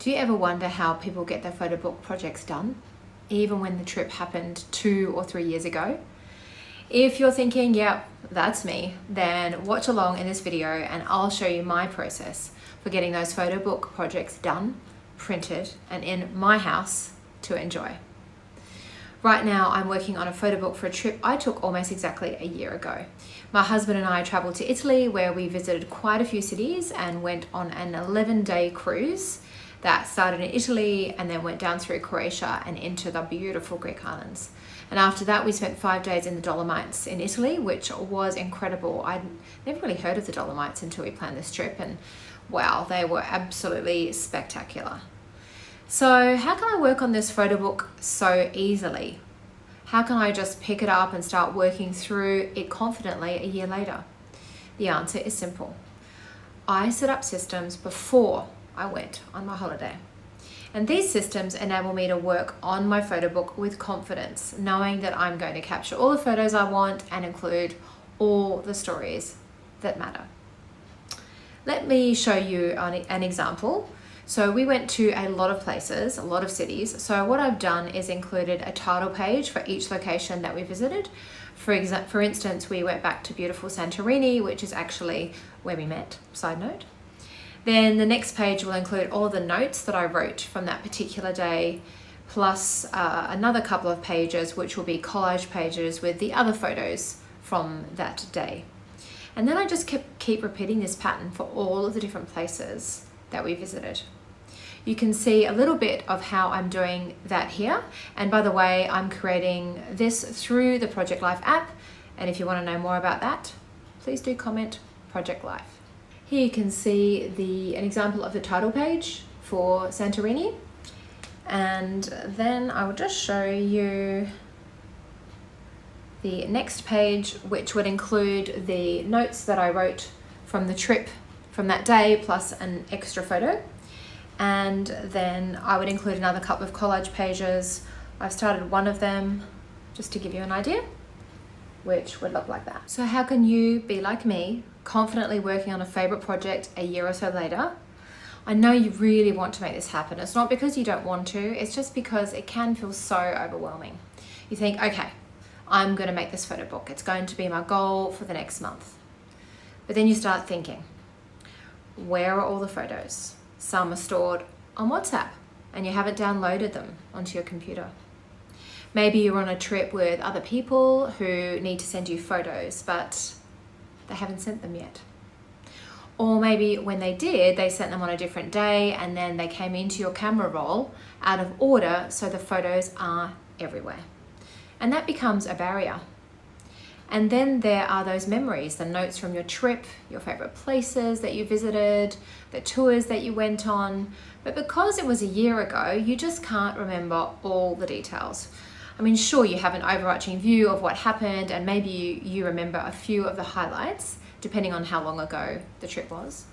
Do you ever wonder how people get their photo book projects done, even when the trip happened 2 or 3 years ago? If you're thinking, yep, that's me, then watch along in this video and I'll show you my process for getting those photo book projects done, printed, and in my house to enjoy. Right now, I'm working on a photo book for a trip I took almost exactly a year ago. My husband and I traveled to Italy, where we visited quite a few cities and went on an 11-day cruise that started in Italy and then went down through Croatia and into the beautiful Greek islands. And after that, we spent 5 days in the Dolomites in Italy, which was incredible. I'd never really heard of the Dolomites until we planned this trip, and wow, they were absolutely spectacular. So how can I work on this photo book so easily? How can I just pick it up and start working through it confidently a year later? The answer is simple. I set up systems before I went on my holiday. And these systems enable me to work on my photo book with confidence, knowing that I'm going to capture all the photos I want and include all the stories that matter. Let me show you an example. So we went to a lot of places, a lot of cities. So what I've done is included a title page for each location that we visited. For instance, we went back to beautiful Santorini, which is actually where we met, side note. Then the next page will include all the notes that I wrote from that particular day, plus another couple of pages, which will be collage pages with the other photos from that day. And then I just keep repeating this pattern for all of the different places that we visited. You can see a little bit of how I'm doing that here. And by the way, I'm creating this through the Project Life app. And if you want to know more about that, please do comment Project Life. Here you can see an example of the title page for Santorini. And then I will just show you the next page, which would include the notes that I wrote from the trip from that day, plus an extra photo. And then I would include another couple of collage pages. I've started one of them just to give you an idea, which would look like that. So how can you be like me, confidently working on a favorite project a year or so later? I know you really want to make this happen. It's not because you don't want to, it's just because it can feel so overwhelming. You think, okay, I'm going to make this photo book. It's going to be my goal for the next month. But then you start thinking, where are all the photos? Some are stored on WhatsApp and you haven't downloaded them onto your computer. Maybe you're on a trip with other people who need to send you photos, but they haven't sent them yet. Or maybe when they did, they sent them on a different day and then they came into your camera roll out of order, so the photos are everywhere. And that becomes a barrier. And then there are those memories, the notes from your trip, your favorite places that you visited, the tours that you went on. But because it was a year ago, you just can't remember all the details. I mean, sure, you have an overarching view of what happened, and maybe you remember a few of the highlights, depending on how long ago the trip was.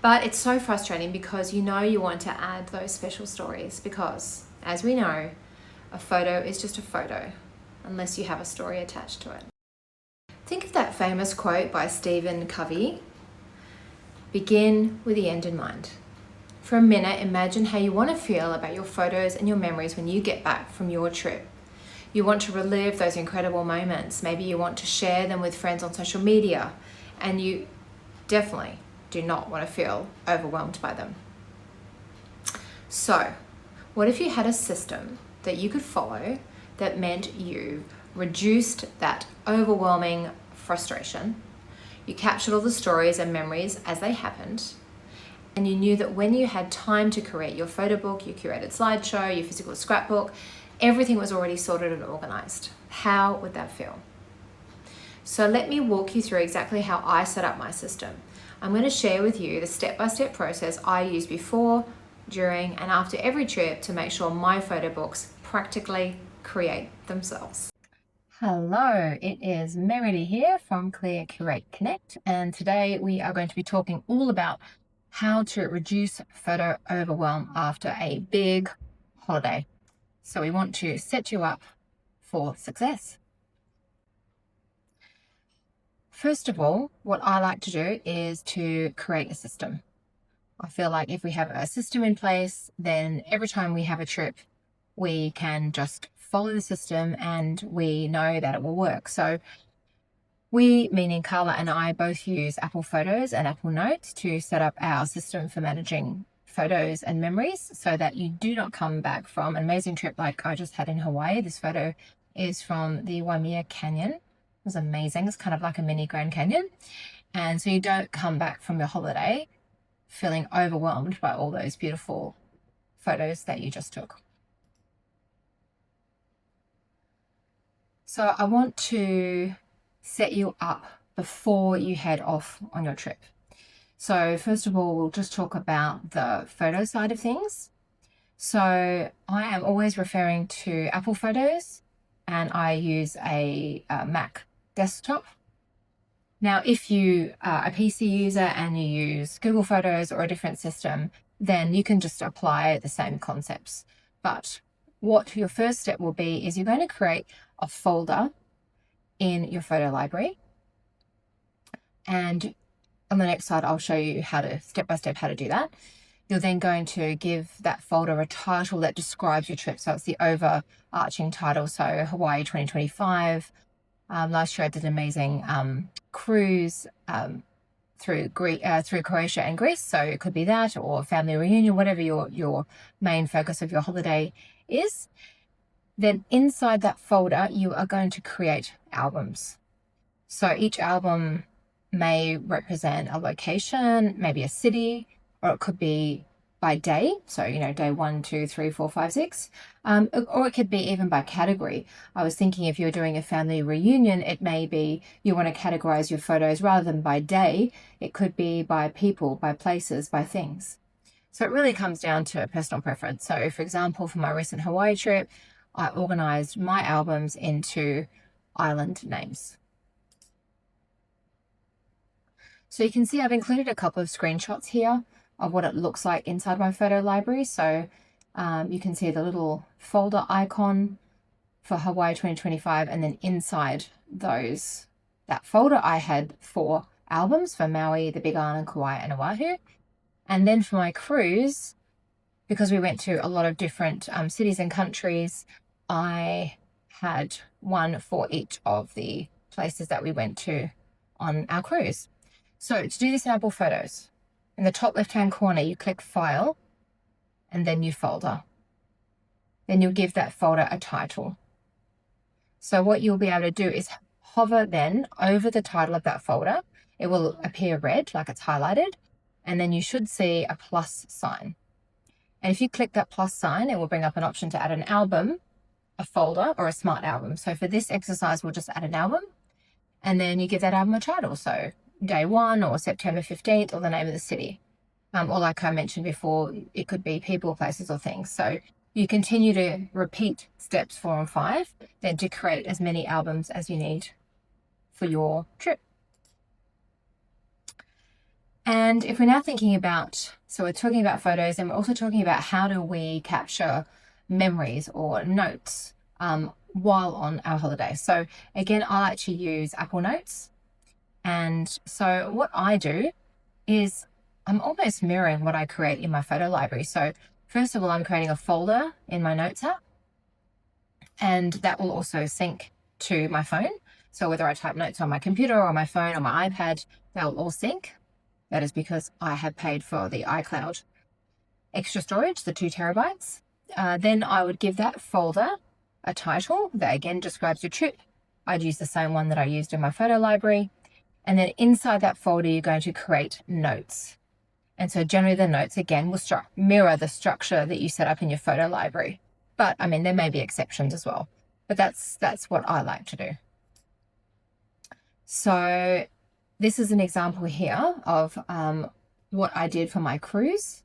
But it's so frustrating because you know you want to add those special stories because, as we know, a photo is just a photo unless you have a story attached to it. Think of that famous quote by Stephen Covey, begin with the end in mind. For a minute, imagine how you want to feel about your photos and your memories when you get back from your trip. You want to relive those incredible moments. Maybe you want to share them with friends on social media, and you definitely do not want to feel overwhelmed by them. So, what if you had a system that you could follow that meant you reduced that overwhelming frustration, you captured all the stories and memories as they happened, and you knew that when you had time to create your photo book, your curated slideshow, your physical scrapbook, everything was already sorted and organized? How would that feel? So let me walk you through exactly how I set up my system. I'm going to share with you the step-by-step process I use before, during, and after every trip to make sure my photo books practically create themselves. Hello, it is Meredy here from Curate Connect, and today we are going to be talking all about how to reduce photo overwhelm after a big holiday. So we want to set you up for success. First of all, what I like to do is to create a system. I feel like if we have a system in place, then every time we have a trip, we can just follow the system and we know that it will work. So we, meaning Carla and I, both use Apple Photos and Apple Notes to set up our system for managing photos and memories so that you do not come back from an amazing trip like I just had in Hawaii. This photo is from the Waimea Canyon. It was amazing. It's kind of like a mini Grand Canyon. And so you don't come back from your holiday feeling overwhelmed by all those beautiful photos that you just took. So I want to set you up before you head off on your trip. So first of all, we'll just talk about the photo side of things. So I am always referring to Apple Photos, and I use a Mac desktop. Now, if you are a PC user and you use Google Photos or a different system, then you can just apply the same concepts. But what your first step will be is you're going to create a folder in your photo library. And on the next slide, I'll show you how to step by step how to do that. You're then going to give that folder a title that describes your trip. So it's the overarching title. So Hawaii 2025. Last year I did an amazing cruise through Croatia and Greece. So it could be that or family reunion, whatever your main focus of your holiday is. Then inside that folder, you are going to create albums. So each album may represent a location, maybe a city, or it could be by day. So, day 1, 2, 3, 4, 5, 6. Or it could be even by category. I was thinking if you're doing a family reunion, it may be you want to categorize your photos rather than by day. It could be by people, by places, by things. So it really comes down to personal preference. So for example, for my recent Hawaii trip, I organized my albums into island names. So you can see I've included a couple of screenshots here of what it looks like inside my photo library. So you can see the little folder icon for Hawaii 2025, and then inside that folder I had 4 albums for Maui, the Big Island, Kauai, and Oahu. And then for my cruise, because we went to a lot of different cities and countries, I had one for each of the places that we went to on our cruise. So to do this in Apple Photos, in the top left-hand corner, you click File and then New Folder. Then you'll give that folder a title. So what you'll be able to do is hover then over the title of that folder. It will appear red, like it's highlighted, and then you should see a plus sign. And if you click that plus sign, it will bring up an option to add an album, a folder, or a smart album. So for this exercise, we'll just add an album, and then you give that album a title. So day 1 or September 15th or the name of the city. Or like I mentioned before, it could be people, places, or things. So you continue to repeat steps 4 and 5, then to create as many albums as you need for your trip. And if we're now thinking about, so we're talking about photos, and we're also talking about how do we capture memories or notes while on our holiday. So again, I like to use Apple Notes. And so what I do is I'm almost mirroring what I create in my photo library. So first of all, I'm creating a folder in my Notes app, and that will also sync to my phone. So whether I type notes on my computer or my phone or my iPad, they'll all sync. That is because I have paid for the iCloud extra storage, the 2 terabytes. Then I would give that folder a title that again describes your trip. I'd use the same one that I used in my photo library. And then inside that folder, you're going to create notes. And so generally the notes, again, will mirror the structure that you set up in your photo library. But I mean, there may be exceptions as well. But that's what I like to do. So this is an example here of what I did for my cruise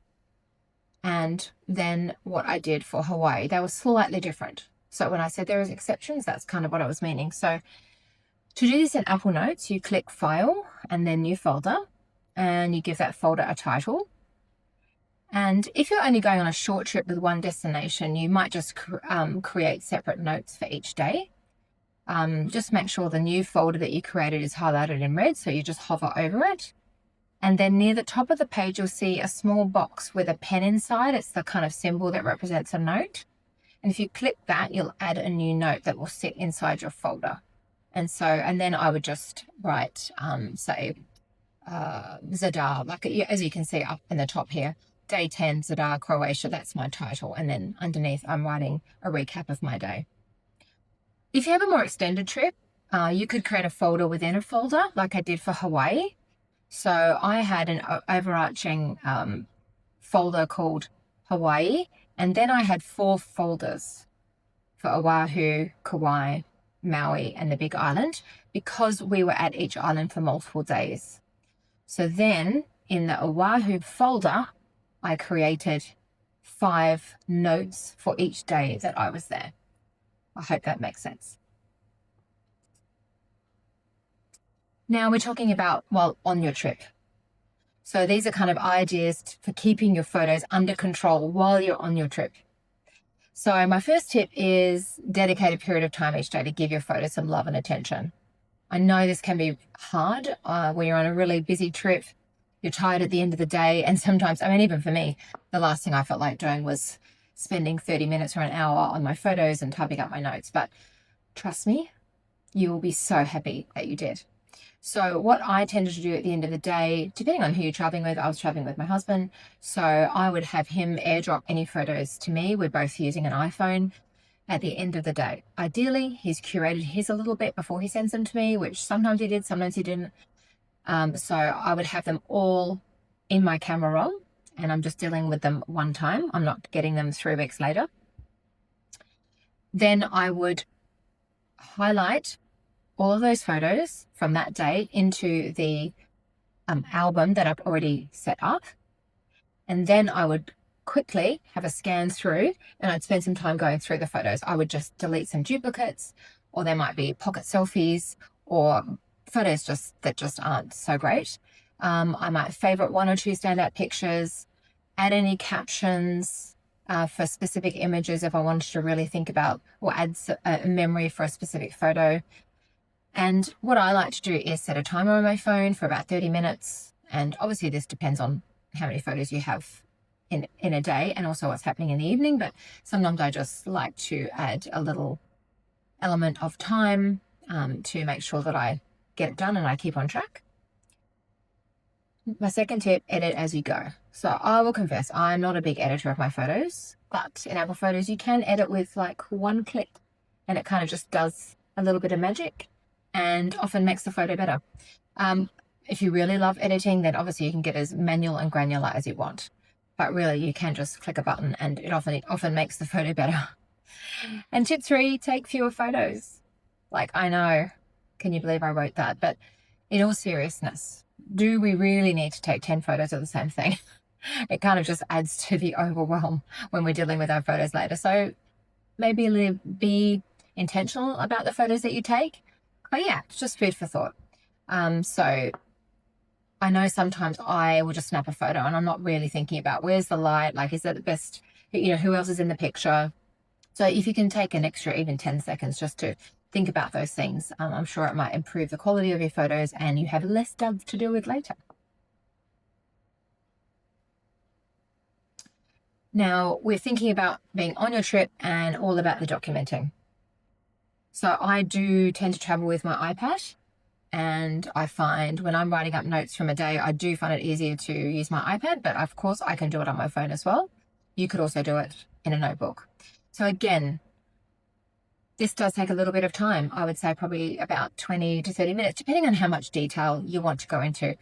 and then what I did for Hawaii. They were slightly different. So when I said there was exceptions, that's kind of what I was meaning. So to do this in Apple Notes, you click File and then New Folder, and you give that folder a title. And if you're only going on a short trip with one destination, you might just create separate notes for each day. Just make sure the new folder that you created is highlighted in red, so you just hover over it. And then near the top of the page, you'll see a small box with a pen inside. It's the kind of symbol that represents a note. And if you click that, you'll add a new note that will sit inside your folder. And then I would just write, say, Zadar, like as you can see up in the top here, day 10, Zadar, Croatia, that's my title. And then underneath, I'm writing a recap of my day. If you have a more extended trip, you could create a folder within a folder like I did for Hawaii. So I had an overarching folder called Hawaii, and then I had 4 folders for Oahu, Kauai, Maui, and the Big Island, because we were at each island for multiple days. So then in the Oahu folder, I created 5 notes for each day that I was there. I hope that makes sense. Now we're talking about while on your trip. So these are kind of ideas for keeping your photos under control while you're on your trip. So my first tip is dedicate a period of time each day to give your photos some love and attention. I know this can be hard when you're on a really busy trip. You're tired at the end of the day. And sometimes, I mean, even for me, the last thing I felt like doing was spending 30 minutes or an hour on my photos and typing up my notes. But trust me, you will be so happy that you did. So what I tended to do at the end of the day, depending on who you're traveling with, I was traveling with my husband, so I would have him airdrop any photos to me. We're both using an iPhone at the end of the day. Ideally, he's curated his a little bit before he sends them to me, which sometimes he did, sometimes he didn't. So I would have them all in my camera roll, and I'm just dealing with them one time. I'm not getting them 3 weeks later. Then I would highlight all of those photos from that day into the album that I've already set up. And then I would quickly have a scan through, and I'd spend some time going through the photos. I would just delete some duplicates, or there might be pocket selfies or photos that just aren't so great. I might favorite 1 or 2 standout pictures, add any captions for specific images if I wanted to really think about or add a memory for a specific photo. And what I like to do is set a timer on my phone for about 30 minutes. And obviously this depends on how many photos you have in a day and also what's happening in the evening. But sometimes I just like to add a little element of time to make sure that I get it done and I keep on track. My second tip, edit as you go. So I will confess, I'm not a big editor of my photos, but in Apple Photos, you can edit with like 1 click, and it kind of just does a little bit of magic and often makes the photo better. If you really love editing, then obviously you can get as manual and granular as you want, but really you can just click a button and it often makes the photo better. And tip 3, take fewer photos. Like, I know, can you believe I wrote that? But in all seriousness, do we really need to take 10 photos of the same thing? It kind of just adds to the overwhelm when we're dealing with our photos later. So maybe be intentional about the photos that you take. But yeah, it's just food for thought. So I know sometimes I will just snap a photo and I'm not really thinking about where's the light, like is that the best, who else is in the picture. So if you can take an extra even 10 seconds just to think about those things, I'm sure it might improve the quality of your photos and you have less stuff to deal with later. Now we're thinking about being on your trip and all about the documenting. So I do tend to travel with my iPad, and I find when I'm writing up notes from a day, I do find it easier to use my iPad, but of course I can do it on my phone as well. You could also do it in a notebook. So again, this does take a little bit of time. I would say probably about 20 to 30 minutes, depending on how much detail you want to go into.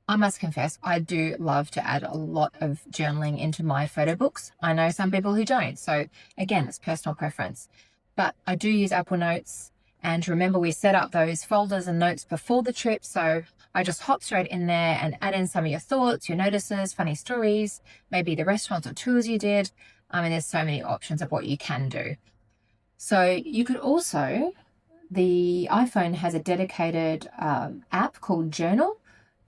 I must confess, I do love to add a lot of journaling into my photo books. I know some people who don't. So again, it's personal preference. But I do use Apple Notes, and remember we set up those folders and notes before the trip, so I just hop straight in there and add in some of your thoughts, your notices, funny stories, maybe the restaurants or tours you did. I mean, there's so many options of what you can do. So you could also, the iPhone has a dedicated app called Journal.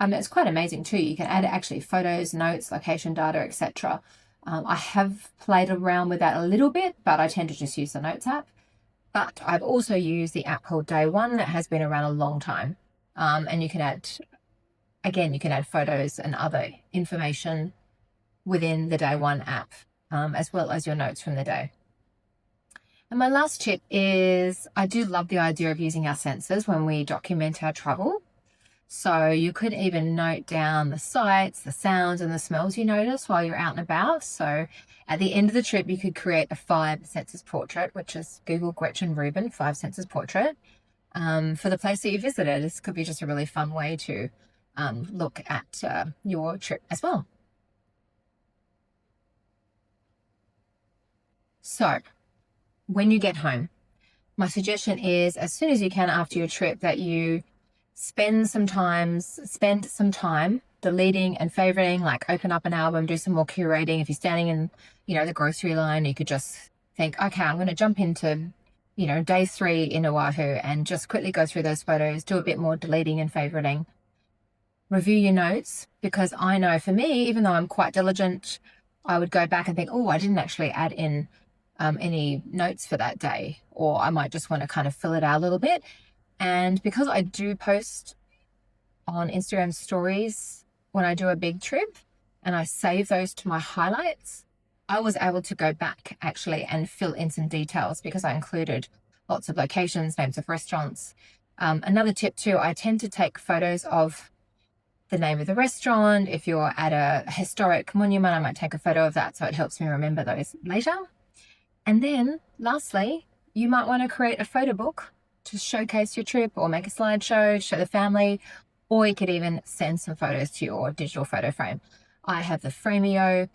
It's quite amazing too. You can add actually photos, notes, location data, etc. I have played around with that a little bit, but I tend to just use the Notes app. But I've also used the app called Day One that has been around a long time. And you can add again, you can add photos and other information within the Day One app, as well as your notes from the day. And my last tip is, I do love the idea of using our senses when we document our travel. So you could even note down the sights, the sounds, and the smells you notice while you're out and about. So at the end of the trip, you could create a 5 senses portrait, which is Google Gretchen Rubin 5 senses portrait, for the place that you visited. This could be just a really fun way to look at your trip as well. So when you get home, my suggestion is, as soon as you can after your trip, that you spend some time deleting and favoriting, like open up an album, do some more curating. If you're standing in, the grocery line, you could just think, okay, I'm going to jump into, day 3 in Oahu and just quickly go through those photos, do a bit more deleting and favoriting. Review your notes, because I know for me, even though I'm quite diligent, I would go back and think, oh, I didn't actually add in any notes for that day, or I might just want to kind of fill it out a little bit. And because I do post on Instagram stories when I do a big trip and I save those to my highlights, I was able to go back actually and fill in some details because I included lots of locations, names of restaurants. Another tip too, I tend to take photos of the name of the restaurant. If you're at a historic monument, I might take a photo of that so it helps me remember those later. And then lastly, you might want to create a photo book to showcase your trip, or make a slideshow, show the family, or you could even send some photos to your digital photo frame. I have the Frameo.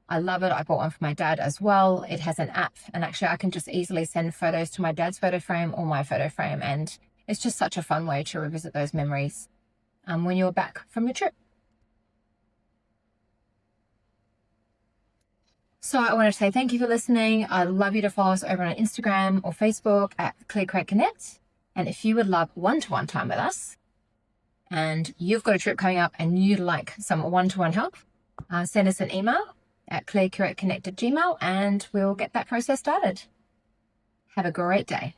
I love it. I bought one for my dad as well. It has an app, and actually I can just easily send photos to my dad's photo frame or my photo frame. And it's just such a fun way to revisit those memories when you're back from your trip. So I want to say thank you for listening. I'd love you to follow us over on Instagram or Facebook at Clear, Create, Connect. And if you would love one-to-one time with us, and you've got a trip coming up and you'd like some one-to-one help, send us an email at clearcurategmail, and we'll get that process started. Have a great day.